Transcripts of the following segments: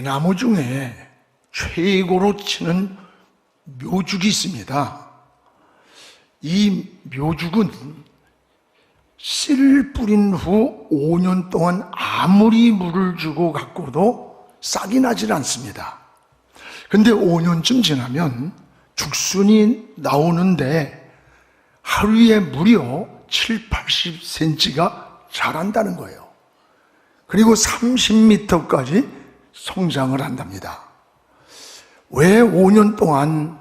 대나무 중에 최고로 치는 묘죽이 있습니다. 이 묘죽은 씨를 뿌린 후 5년 동안 아무리 물을 주고 가꿔도 싹이 나질 않습니다. 근데 5년쯤 지나면 죽순이 나오는데 하루에 무려 7, 80cm가 자란다는 거예요. 그리고 30m까지 성장을 한답니다. 왜 5년 동안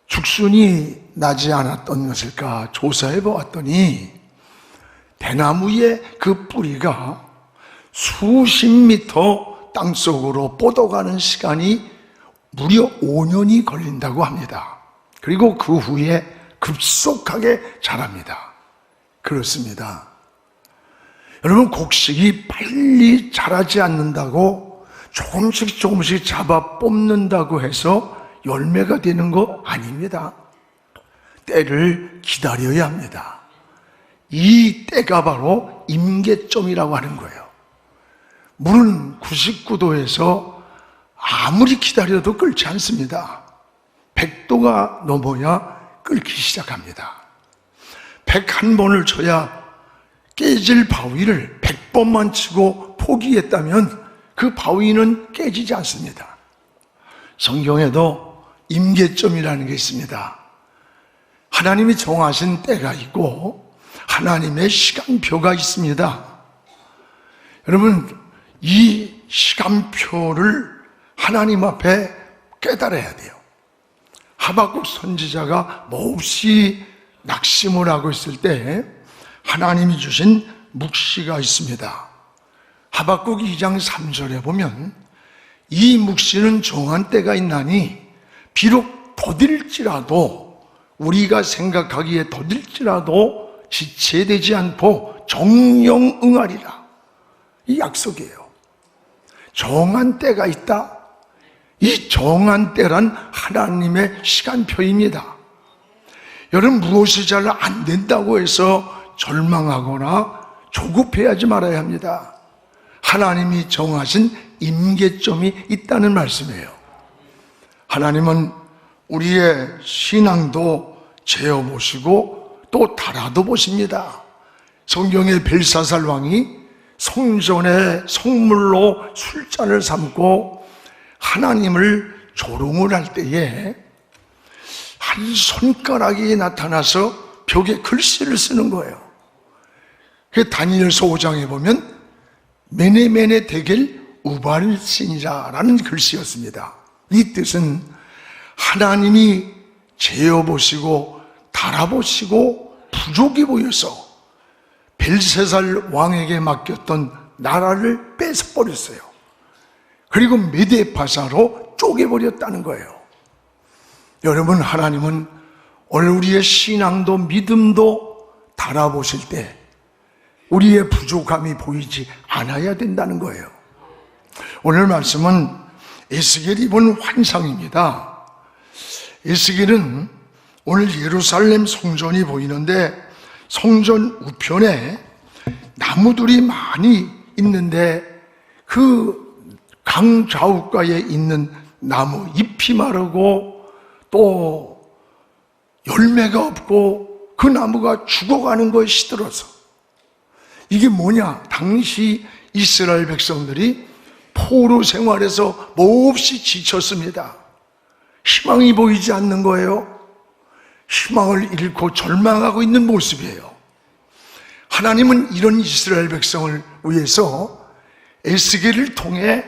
죽순이 나지 않았던 것일까 조사해 보았더니 대나무의 그 뿌리가 수십 미터 땅속으로 뻗어가는 시간이 무려 5년이 걸린다고 합니다. 그리고 그 후에 급속하게 자랍니다. 그렇습니다. 여러분, 곡식이 빨리 자라지 않는다고 조금씩 잡아 뽑는다고 해서 열매가 되는 거 아닙니다. 때를 기다려야 합니다. 이 때가 바로 임계점이라고 하는 거예요. 물은 99도에서 아무리 기다려도 끓지 않습니다. 100도가 넘어야 끓기 시작합니다. 101번을 쳐야 깨질 바위를 100번만 치고 포기했다면 그 바위는 깨지지 않습니다. 성경에도 임계점이라는 게 있습니다. 하나님이 정하신 때가 있고 하나님의 시간표가 있습니다. 여러분, 이 시간표를 하나님 앞에 깨달아야 돼요. 하박국 선지자가 몹시 낙심을 하고 있을 때 하나님이 주신 묵시가 있습니다. 하박국 2장 3절에 보면 이 묵시는 정한 때가 있나니 비록 더딜지라도 우리가 생각하기에 더딜지라도 지체되지 않고 정령 응하리라. 이 약속이에요. 정한 때가 있다. 이 정한 때란 하나님의 시간표입니다. 여러분, 무엇이 잘 안 된다고 해서 절망하거나 조급해하지 말아야 합니다. 하나님이 정하신 임계점이 있다는 말씀이에요. 하나님은 우리의 신앙도 재어보시고 또 달아도 보십니다. 성경의 벨사살 왕이 성전의 성물로 술잔을 삼고 하나님을 조롱을 할 때에 한 손가락이 나타나서 벽에 글씨를 쓰는 거예요. 그 다니엘서 5장에 보면 메네메네 데겔 우발신이라는 글씨였습니다. 이 뜻은 하나님이 재어보시고 달아보시고 부족이 보여서 벨사살 왕에게 맡겼던 나라를 뺏어버렸어요. 그리고 메데파사로 쪼개버렸다는 거예요. 여러분, 하나님은 오늘 우리의 신앙도 믿음도 달아보실 때 우리의 부족함이 보이지 않아야 된다는 거예요. 오늘 말씀은 에스겔이 본 환상입니다. 에스겔은 오늘 예루살렘 성전이 보이는데 성전 우편에 나무들이 많이 있는데 그 강 좌우가에 있는 나무 잎이 마르고 또 열매가 없고 그 나무가 죽어가는 것에 시들어서 이게 뭐냐? 당시 이스라엘 백성들이 포로 생활에서 몹시 지쳤습니다. 희망이 보이지 않는 거예요. 희망을 잃고 절망하고 있는 모습이에요. 하나님은 이런 이스라엘 백성을 위해서 에스겔을 통해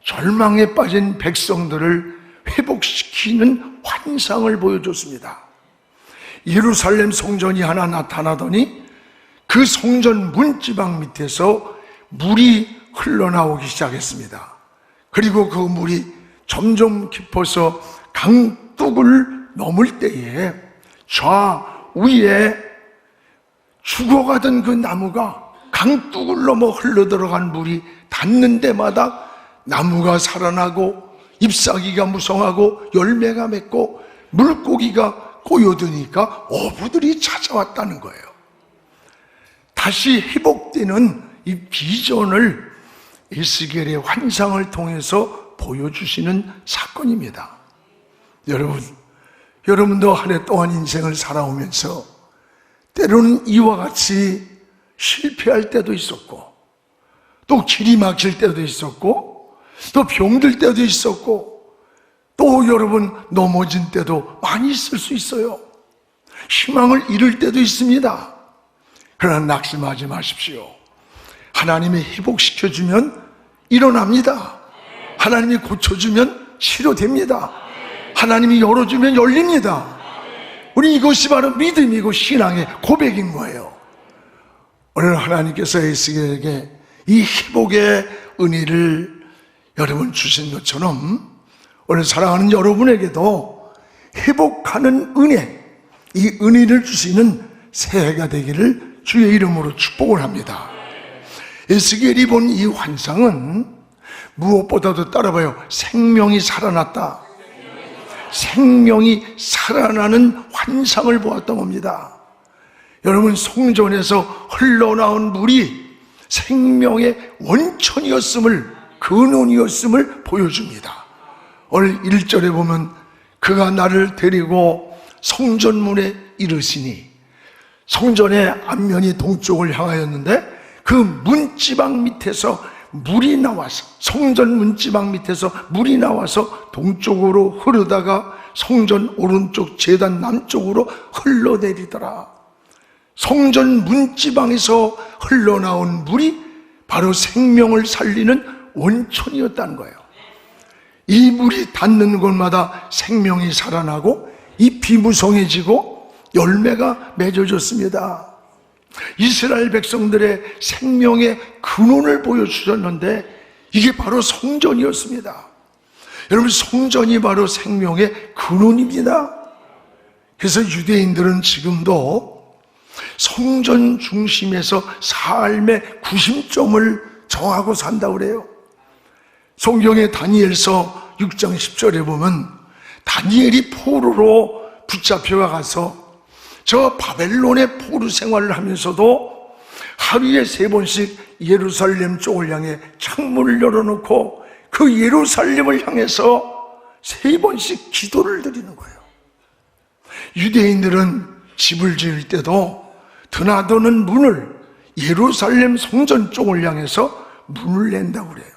절망에 빠진 백성들을 회복시키는 환상을 보여줬습니다. 예루살렘 성전이 하나 나타나더니 그 성전 문지방 밑에서 물이 흘러나오기 시작했습니다. 그리고 그 물이 점점 깊어서 강둑을 넘을 때에 좌우에 죽어가던 그 나무가 강둑을 넘어 흘러들어간 물이 닿는 데마다 나무가 살아나고 잎사귀가 무성하고 열매가 맺고 물고기가 꼬여드니까 어부들이 찾아왔다는 거예요. 다시 회복되는 이 비전을 에스겔의 환상을 통해서 보여주시는 사건입니다. 여러분도 한 해 동안 인생을 살아오면서 때로는 이와 같이 실패할 때도 있었고, 또 길이 막힐 때도 있었고, 또 병들 때도 있었고, 또 여러분 넘어진 때도 많이 있을 수 있어요. 희망을 잃을 때도 있습니다. 그러나 낙심하지 마십시오. 하나님이 회복시켜주면 일어납니다. 하나님이 고쳐주면 치료됩니다. 하나님이 열어주면 열립니다. 우리 이것이 바로 믿음이고 신앙의 고백인 거예요. 오늘 하나님께서 에스겔에게 이 회복의 은혜를 여러분 주신 것처럼 오늘 사랑하는 여러분에게도 회복하는 은혜, 이 은혜를 주시는 새해가 되기를 주의 이름으로 축복을 합니다. 에스겔이 본 이 환상은 무엇보다도 따라봐요. 생명이 살아났다. 생명이 살아나는 환상을 보았던 겁니다. 여러분, 성전에서 흘러나온 물이 생명의 원천이었음을, 근원이었음을 보여줍니다. 오늘 1절에 보면 그가 나를 데리고 성전문에 이르시니, 성전의 앞면이 동쪽을 향하였는데 그 문지방 밑에서 물이 나와서, 성전 문지방 밑에서 물이 나와서 동쪽으로 흐르다가 성전 오른쪽 제단 남쪽으로 흘러내리더라. 성전 문지방에서 흘러나온 물이 바로 생명을 살리는 원천이었다는 거예요. 이 물이 닿는 곳마다 생명이 살아나고 잎이 무성해지고 열매가 맺어졌습니다. 이스라엘 백성들의 생명의 근원을 보여주셨는데 이게 바로 성전이었습니다. 여러분, 성전이 바로 생명의 근원입니다. 그래서 유대인들은 지금도 성전 중심에서 삶의 구심점을 정하고 산다고 그래요. 성경의 다니엘서 6장 10절에 보면 다니엘이 포로로 붙잡혀가 가서 저 바벨론의 포로 생활을 하면서도 하루에 3번씩 예루살렘 쪽을 향해 창문을 열어놓고 그 예루살렘을 향해서 3번씩 기도를 드리는 거예요. 유대인들은 집을 지을 때도 드나드는 문을 예루살렘 성전 쪽을 향해서 문을 낸다고 그래요.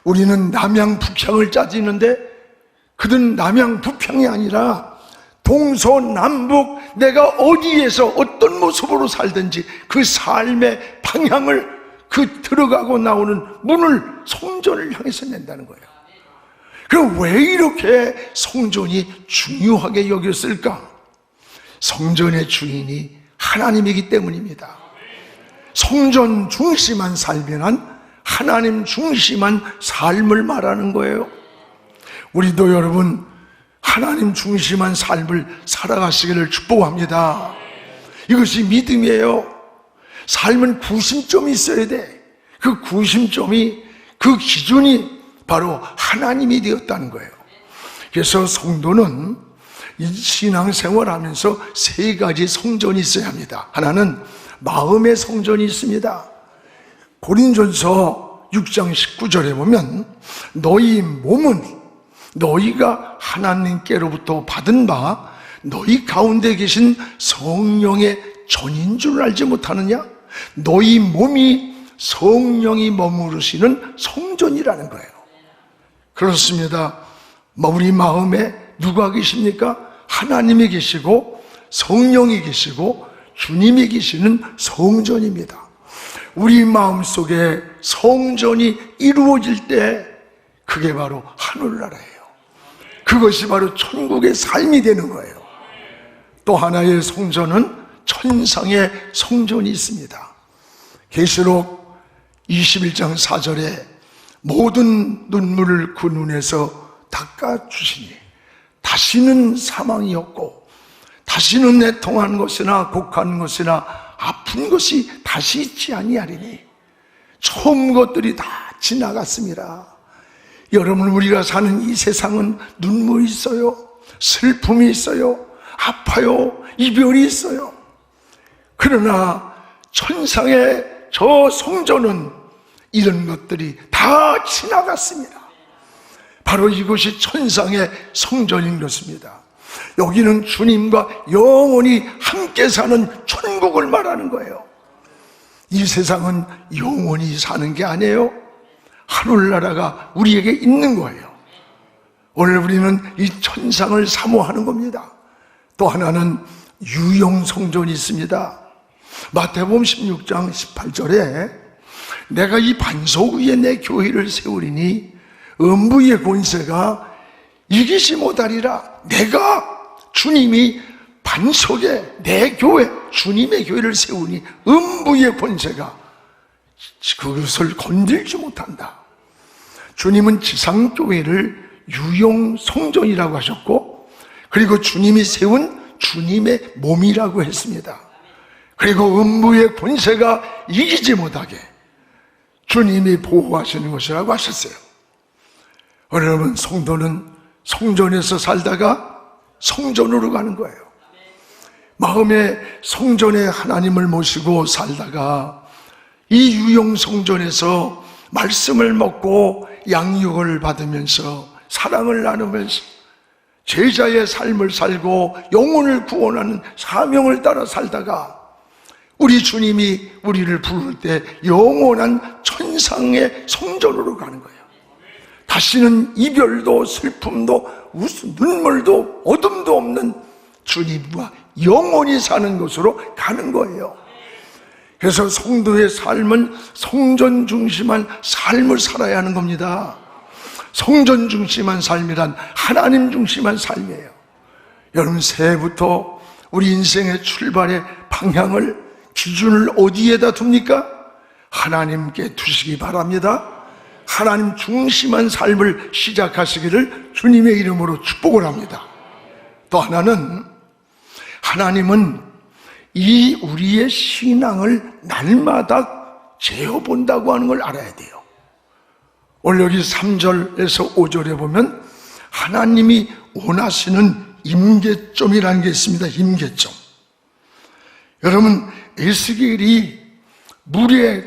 우리는 남양 북향을 짜지는데 그들은 남양 북향이 아니라 동서남북 내가 어디에서 어떤 모습으로 살든지 그 삶의 방향을 그 들어가고 나오는 문을 성전을 향해서 낸다는 거예요. 그럼 왜 이렇게 성전이 중요하게 여겼을까? 성전의 주인이 하나님이기 때문입니다. 성전 중심한 삶이란 하나님 중심한 삶을 말하는 거예요. 우리도 여러분 하나님 중심한 삶을 살아가시기를 축복합니다. 이것이 믿음이에요. 삶은 구심점이 있어야 돼. 그 구심점이, 그 기준이 바로 하나님이 되었다는 거예요. 그래서 성도는 이 신앙생활하면서 3가지 성전이 있어야 합니다. 하나는 마음의 성전이 있습니다. 고린전서 6장 19절에 보면 너희 몸은 너희가 하나님께로부터 받은 바 너희 가운데 계신 성령의 전인 줄 알지 못하느냐? 너희 몸이 성령이 머무르시는 성전이라는 거예요. 그렇습니다. 우리 마음에 누가 계십니까? 하나님이 계시고 성령이 계시고 주님이 계시는 성전입니다. 우리 마음속에 성전이 이루어질 때 그게 바로 하늘나라예요. 그것이 바로 천국의 삶이 되는 거예요. 또 하나의 성전은 천상의 성전이 있습니다. 계시록 21장 4절에 모든 눈물을 그 눈에서 닦아주시니 다시는 사망이 없고 다시는 애통한 것이나 곡한 것이나 아픈 것이 다시 있지 아니하리니 처음 것들이 다 지나갔습니다. 여러분, 우리가 사는 이 세상은 눈물이 있어요, 슬픔이 있어요, 아파요, 이별이 있어요. 그러나 천상의 저 성전은 이런 것들이 다 지나갔습니다. 바로 이곳이 천상의 성전인 것입니다. 여기는 주님과 영원히 함께 사는 천국을 말하는 거예요. 이 세상은 영원히 사는 게 아니에요. 하늘나라가 우리에게 있는 거예요. 오늘 우리는 이 천상을 사모하는 겁니다. 또 하나는 유용성전이 있습니다. 마태복음 16장 18절에 내가 이 반석 위에 내 교회를 세우리니 음부의 권세가 이기지 못하리라. 내가 주님이 반석에 내 교회, 주님의 교회를 세우니 음부의 권세가 그것을 건들지 못한다. 주님은 지상교회를 유용성전이라고 하셨고, 그리고 주님이 세운 주님의 몸이라고 했습니다. 그리고 음부의 권세가 이기지 못하게 주님이 보호하시는 것이라고 하셨어요. 여러분, 성도는 성전에서 살다가 성전으로 가는 거예요. 마음의 성전에 하나님을 모시고 살다가 이 유용성전에서 말씀을 먹고 양육을 받으면서 사랑을 나누면서 제자의 삶을 살고 영혼을 구원하는 사명을 따라 살다가 우리 주님이 우리를 부를 때 영원한 천상의 성전으로 가는 거예요. 다시는 이별도 슬픔도 눈물도 어둠도 없는 주님과 영원히 사는 곳으로 가는 거예요. 그래서 성도의 삶은 성전 중심한 삶을 살아야 하는 겁니다. 성전 중심한 삶이란 하나님 중심한 삶이에요. 여러분, 새해부터 우리 인생의 출발의 방향을, 기준을 어디에다 둡니까? 하나님께 두시기 바랍니다. 하나님 중심한 삶을 시작하시기를 주님의 이름으로 축복을 합니다. 또 하나는, 하나님은 이 우리의 신앙을 날마다 재어본다고 하는 걸 알아야 돼요. 오늘 여기 3절에서 5절에 보면 하나님이 원하시는 임계점이라는 게 있습니다. 임계점. 여러분, 에스겔이 물에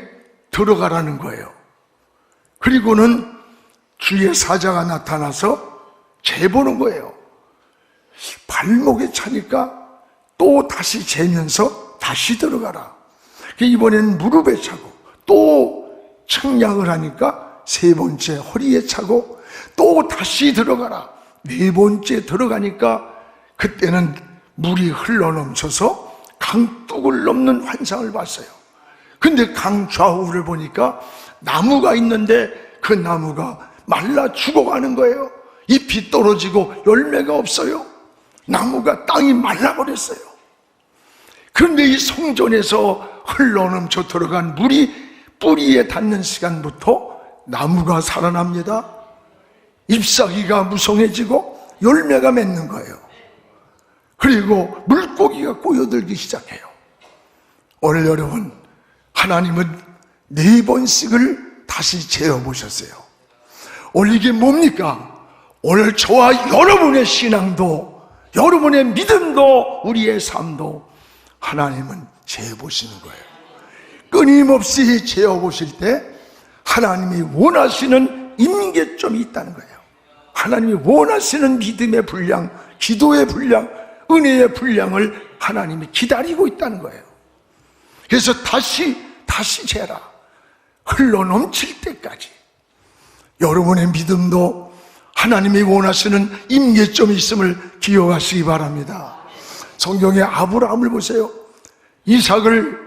들어가라는 거예요. 그리고는 주의 사자가 나타나서 재보는 거예요. 발목에 차니까 또 다시 재면서 다시 들어가라. 이번에는 무릎에 차고, 또 청량을 하니까 세 번째 허리에 차고, 또 다시 들어가라. 네 번째 들어가니까 그때는 물이 흘러넘쳐서 강둑을 넘는 환상을 봤어요. 근데 강 좌우를 보니까 나무가 있는데 그 나무가 말라 죽어가는 거예요. 잎이 떨어지고 열매가 없어요. 나무가 땅이 말라버렸어요. 그런데 이 성전에서 흘러넘쳐 들어간 물이 뿌리에 닿는 시간부터 나무가 살아납니다. 잎사귀가 무성해지고 열매가 맺는 거예요. 그리고 물고기가 꼬여들기 시작해요. 오늘 여러분, 하나님은 4번씩을 다시 재어보셨어요. 오늘 이게 뭡니까? 오늘 저와 여러분의 신앙도, 여러분의 믿음도, 우리의 삶도 하나님은 재어보시는 거예요. 끊임없이 재어보실 때 하나님이 원하시는 임계점이 있다는 거예요. 하나님이 원하시는 믿음의 분량, 기도의 분량, 은혜의 분량을 하나님이 기다리고 있다는 거예요. 그래서 다시 재라. 흘러넘칠 때까지. 여러분의 믿음도 하나님이 원하시는 임계점이 있음을 기억하시기 바랍니다. 성경의 아브라함을 보세요. 이삭을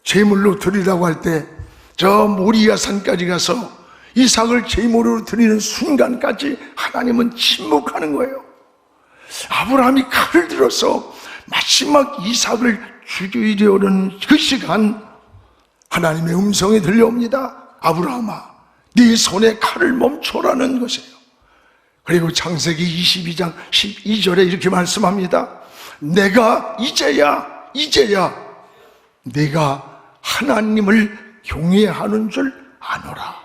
제물로 드리라고 할 때 저 모리아 산까지 가서 이삭을 제물로 드리는 순간까지 하나님은 침묵하는 거예요. 아브라함이 칼을 들어서 마지막 이삭을 죽이려는 그 시간, 하나님의 음성이 들려옵니다. 아브라함아, 네 손에 칼을 멈춰라는 것이에요. 그리고 창세기 22장 12절에 이렇게 말씀합니다. 내가 이제야 내가 하나님을 경외하는 줄 아노라.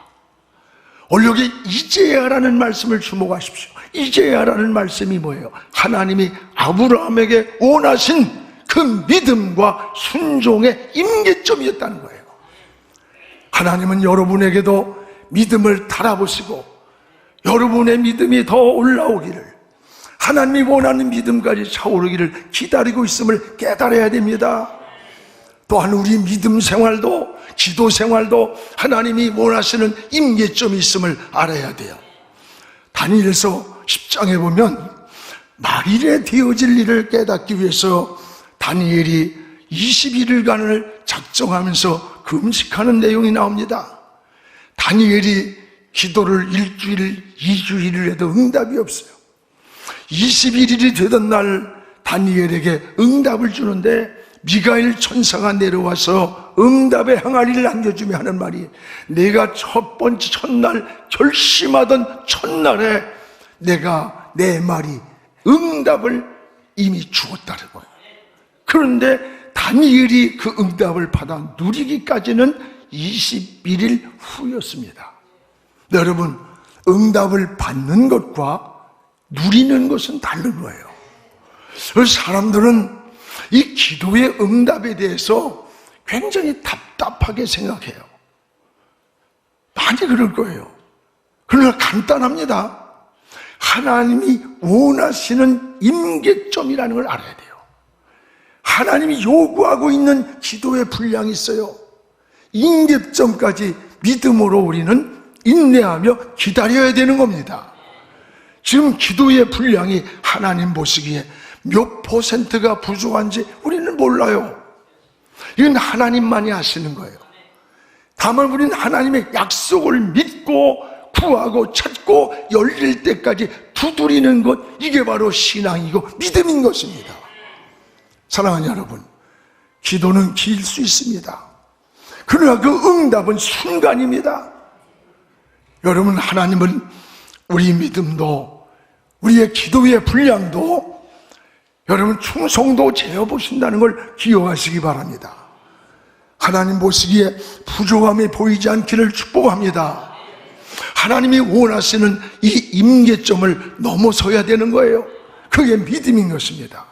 오늘 여기 이제야라는 말씀을 주목하십시오. 이제야라는 말씀이 뭐예요? 하나님이 아브라함에게 원하신 그 믿음과 순종의 임계점이었다는 거예요. 하나님은 여러분에게도 믿음을 달아보시고 여러분의 믿음이 더 올라오기를, 하나님이 원하는 믿음까지 차오르기를 기다리고 있음을 깨달아야 됩니다. 또한 우리 믿음 생활도, 기도 생활도 하나님이 원하시는 임계점이 있음을 알아야 돼요. 다니엘서 10장에 보면 말일에 되어질 일을 깨닫기 위해서 다니엘이 21일간을 작정하면서 금식하는 내용이 나옵니다. 다니엘이 기도를 일주일, 2주일을 해도 응답이 없어요. 21일이 되던 날 다니엘에게 응답을 주는데 미가엘 천사가 내려와서 응답의 항아리를 안겨주며 하는 말이, 내가 첫 번째 첫날 결심하던 첫날에 내가 내 말이 응답을 이미 주었다는 거예요. 그런데 다니엘이 그 응답을 받아 누리기까지는 21일 후였습니다. 여러분, 응답을 받는 것과 누리는 것은 다른 거예요. 그래서 사람들은 이 기도의 응답에 대해서 굉장히 답답하게 생각해요. 많이 그럴 거예요. 그러나 간단합니다. 하나님이 원하시는 임계점이라는 걸 알아야 돼요. 하나님이 요구하고 있는 기도의 분량이 있어요. 임계점까지 믿음으로 우리는 인내하며 기다려야 되는 겁니다. 지금 기도의 분량이 하나님 보시기에 몇 퍼센트가 부족한지 우리는 몰라요. 이건 하나님만이 아시는 거예요. 다만 우리는 하나님의 약속을 믿고 구하고 찾고 열릴 때까지 두드리는 것, 이게 바로 신앙이고 믿음인 것입니다. 사랑하는 여러분, 기도는 길 수 있습니다. 그러나 그 응답은 순간입니다. 여러분, 하나님은 우리 믿음도, 우리의 기도의 분량도, 여러분 충성도 재어보신다는 걸 기억하시기 바랍니다. 하나님 보시기에 부족함이 보이지 않기를 축복합니다. 하나님이 원하시는 이 임계점을 넘어서야 되는 거예요. 그게 믿음인 것입니다.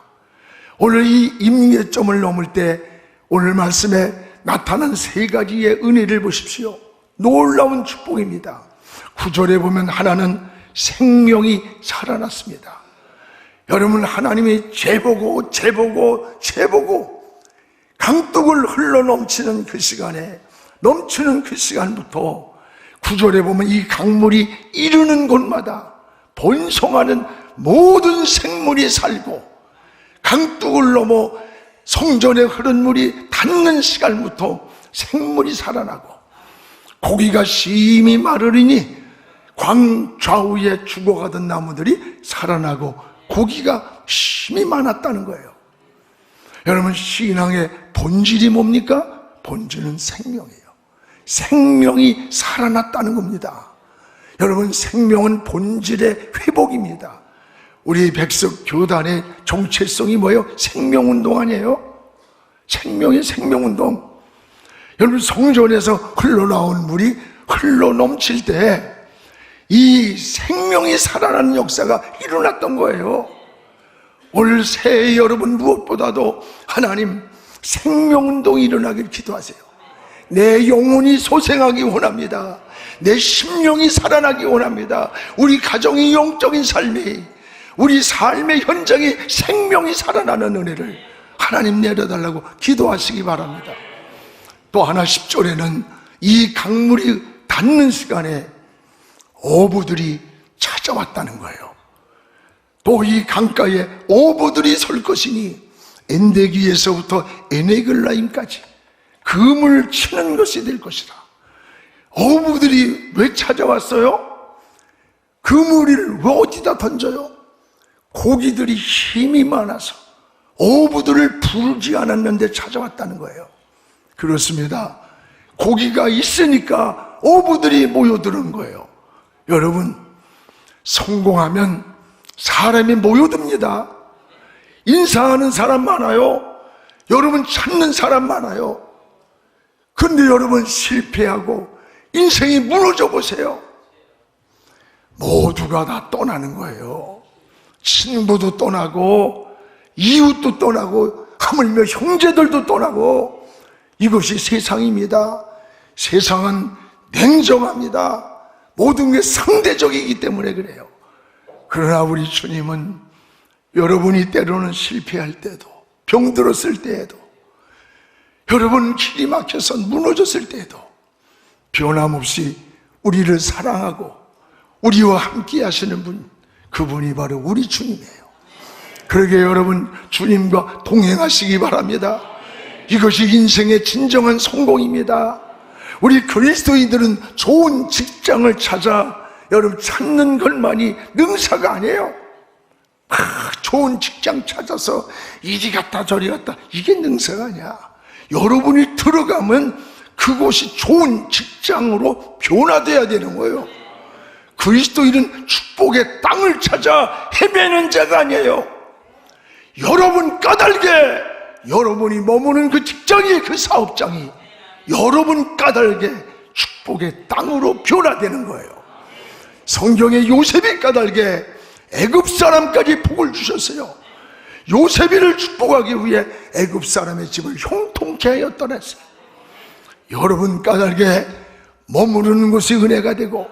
오늘 이 임계점을 넘을 때 오늘 말씀에 나타난 세 가지의 은혜를 보십시오. 놀라운 축복입니다. 9절에 보면 하나는 생명이 살아났습니다. 여러분, 하나님이 재보고 강둑을 흘러 넘치는 그 시간에, 넘치는 그 시간부터 9절에 보면 이 강물이 이르는 곳마다 번성하는 모든 생물이 살고, 강둑을 넘어 성전에 흐른 물이 닿는 시간부터 생물이 살아나고, 고기가 심히 마르리니 광 좌우에 죽어가던 나무들이 살아나고 고기가 심히 많았다는 거예요. 여러분, 신앙의 본질이 뭡니까? 본질은 생명이에요. 생명이 살아났다는 겁니다. 여러분, 생명은 본질의 회복입니다. 우리 백석 교단의 정체성이 뭐예요? 생명운동 아니에요? 생명의 생명운동. 여러분, 성전에서 흘러나온 물이 흘러 넘칠 때 이 생명이 살아나는 역사가 일어났던 거예요. 오늘 새해 여러분, 무엇보다도 하나님 생명운동이 일어나길 기도하세요. 내 영혼이 소생하기 원합니다. 내 심령이 살아나기 원합니다. 우리 가정의 영적인 삶이, 우리 삶의 현장에 생명이 살아나는 은혜를 하나님 내려달라고 기도하시기 바랍니다. 또 하나 10절에는 이 강물이 닿는 시간에 어부들이 찾아왔다는 거예요. 또 이 강가에 어부들이 설 것이니 엔데기에서부터 에네글라임까지 금을 치는 것이 될 것이다. 어부들이 왜 찾아왔어요? 그물을 왜 어디다 던져요? 고기들이 힘이 많아서 어부들을 부르지 않았는데 찾아왔다는 거예요. 그렇습니다. 고기가 있으니까 어부들이 모여드는 거예요. 여러분, 성공하면 사람이 모여듭니다. 인사하는 사람 많아요. 여러분, 찾는 사람 많아요. 그런데 여러분, 실패하고 인생이 무너져 보세요. 모두가 다 떠나는 거예요. 친구도 떠나고 이웃도 떠나고 하물며 형제들도 떠나고. 이것이 세상입니다. 세상은 냉정합니다. 모든 게 상대적이기 때문에 그래요. 그러나 우리 주님은 여러분이 때로는 실패할 때도, 병들었을 때에도, 여러분 길이 막혀서 무너졌을 때에도 변함없이 우리를 사랑하고 우리와 함께 하시는 분, 그분이 바로 우리 주님이에요. 그러게 여러분 주님과 동행하시기 바랍니다. 이것이 인생의 진정한 성공입니다. 우리 그리스도인들은 좋은 직장을 찾아 여러분 찾는 것만이 능사가 아니에요. 좋은 직장 찾아서 이리 갔다 저리 갔다, 이게 능사가 아니야. 여러분이 들어가면 그곳이 좋은 직장으로 변화돼야 되는 거예요. 그리스도인은 축복의 땅을 찾아 헤매는 자가 아니에요. 여러분 까닭에 여러분이 머무는 그 직장이, 그 사업장이 여러분 까닭에 축복의 땅으로 변화되는 거예요. 성경에 요셉이 까닭에 애굽 사람까지 복을 주셨어요. 요셉이를 축복하기 위해 애굽 사람의 집을 형통케 하였더라 했어요. 여러분 까닭에 머무르는 것이 은혜가 되고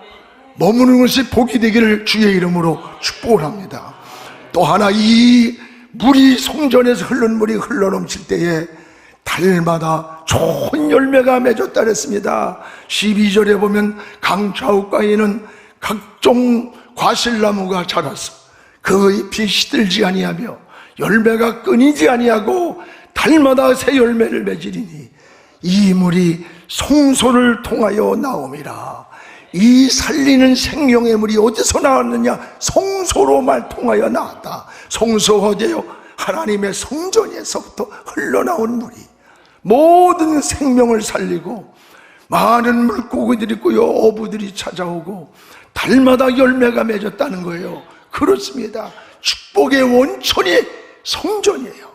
머무르는 것이 복이 되기를 주의 이름으로 축복을 합니다. 또 하나, 이 물이 성전에서 흐르는 물이 흘러넘칠 때에 달마다 좋은 열매가 맺었다 그랬습니다. 12절에 보면 강 좌우가에는 각종 과실나무가 자라서 그 잎이 시들지 아니하며 열매가 끊이지 아니하고 달마다 새 열매를 맺으리니 이 물이 송소를 통하여 나옴이라. 이 살리는 생명의 물이 어디서 나왔느냐? 송소로만 통하여 나왔다. 송소가 어디요? 하나님의 성전에서부터 흘러나온 물이 모든 생명을 살리고 많은 물고기들이 있고요, 어부들이 찾아오고 달마다 열매가 맺었다는 거예요. 그렇습니다. 축복의 원천이 성전이에요.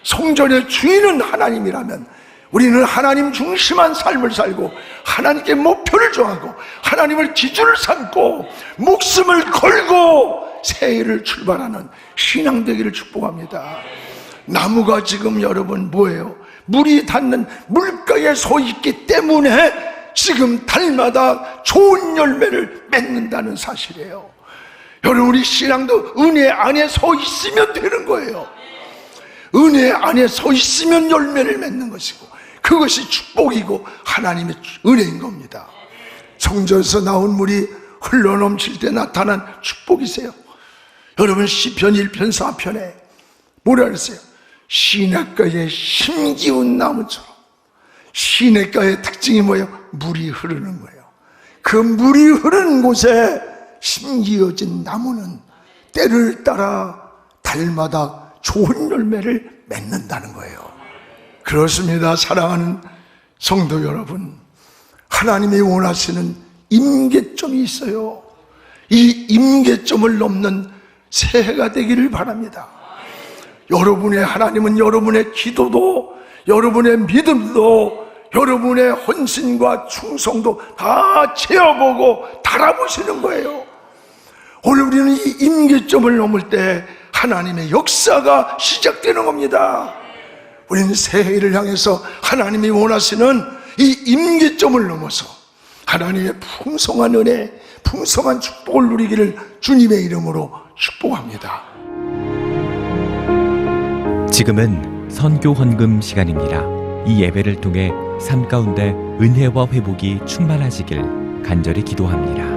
성전의 주인은 하나님이라면 우리는 하나님 중심한 삶을 살고 하나님께 목표를 정하고 하나님을 기준을 삼고 목숨을 걸고 새해를 출발하는 신앙 되기를 축복합니다. 나무가 지금 여러분 뭐예요? 물이 닿는 물가에 서 있기 때문에 지금 달마다 좋은 열매를 맺는다는 사실이에요. 여러분 우리 신앙도 은혜 안에 서 있으면 되는 거예요. 은혜 안에 서 있으면 열매를 맺는 것이고 그것이 축복이고 하나님의 은혜인 겁니다. 성전에서 나온 물이 흘러넘칠 때 나타난 축복이세요. 여러분 시편 1편 4편에 뭐라 그랬어요? 시냇가에 힘기운 나무처럼. 시냇가의 특징이 뭐예요? 물이 흐르는 거예요. 그 물이 흐르는 곳에 심기어진 나무는 때를 따라 달마다 좋은 열매를 맺는다는 거예요. 그렇습니다. 사랑하는 성도 여러분, 하나님이 원하시는 임계점이 있어요. 이 임계점을 넘는 새해가 되기를 바랍니다. 여러분의 하나님은 여러분의 기도도, 여러분의 믿음도, 여러분의 헌신과 충성도 다 채워보고 달아보시는 거예요. 오늘 우리는 이 임계점을 넘을 때 하나님의 역사가 시작되는 겁니다. 우리는 새해를 향해서 하나님이 원하시는 이 임계점을 넘어서 하나님의 풍성한 은혜, 풍성한 축복을 누리기를 주님의 이름으로 축복합니다. 지금은 선교 헌금 시간입니다. 이 예배를 통해 삶 가운데 은혜와 회복이 충만하시길 간절히 기도합니다.